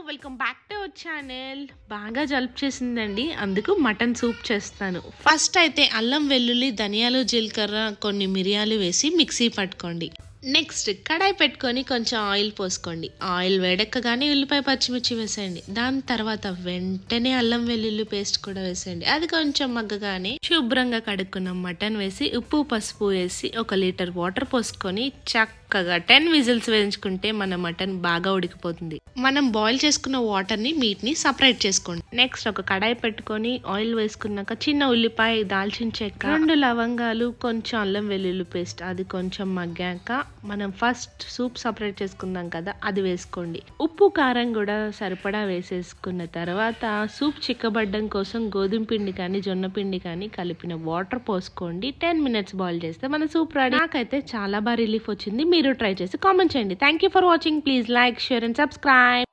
Welcome back to our channel. బాగా జలుబు చేసిందండి, అందుకు మటన్ సూప్ చేస్తాను. ఫస్ట్ అయితే అల్లం వెల్లుల్లి ధనియాలు జీలకర్ర కొన్ని మిరియాలు వేసి మిక్సీ పట్టుకోండి. నెక్స్ట్ కడాయి పెట్టుకొని కొంచెం ఆయిల్ పోసుకోండి. ఆయిల్ వేడెక్కగానే ఉల్లిపాయ పచ్చిమిర్చి వేసేయండి. దాని తర్వాత వెంటనే అల్లం వెల్లుల్లి పేస్ట్ కూడా వేసేయండి. అది కొంచెం మగ్గగానే శుభ్రంగా కడుక్కున్న మటన్ వేసి ఉప్పు పసుపు వేసి 1 లీటర్ వాటర్ పోసుకొని చక్కగా 10 విజిల్స్ వేయించుకుంటే మన మటన్ బాగా ఉడికిపోతుంది. మనం బాయిల్ చేసుకున్న వాటర్ ని మీట్ ని సపరేట్ చేసుకోండి. నెక్స్ట్ ఒక కడాయి పెట్టుకొని ఆయిల్ వేసుకున్నాక చిన్న ఉల్లిపాయ, దాల్చిన చెక్క, 2 లవంగాలు, కొంచెం అల్లం వెల్లుల్లి పేస్ట్ అది కొంచెం మగ్గాక మనం ఫస్ట్ సూప్ సపరేట్ చేసుకున్నాం కదా అది వేసుకోండి. ఉప్పు కారం కూడా సరిపడా వేసేసుకున్న తర్వాత సూప్ చిక్కబడ్డం కోసం గోధుమ పిండి కానీ జొన్న పిండి కానీ కలిపిన వాటర్ పోసుకోండి. 10 మినిట్స్ బాయిల్ చేస్తే మన సూప్ రెడీ. నాకైతే చాలా బాగా రిలీఫ్ వచ్చింది. మీరు ట్రై చేసి కామెంట్ చేయండి. Thank you for watching. Please like, share and subscribe.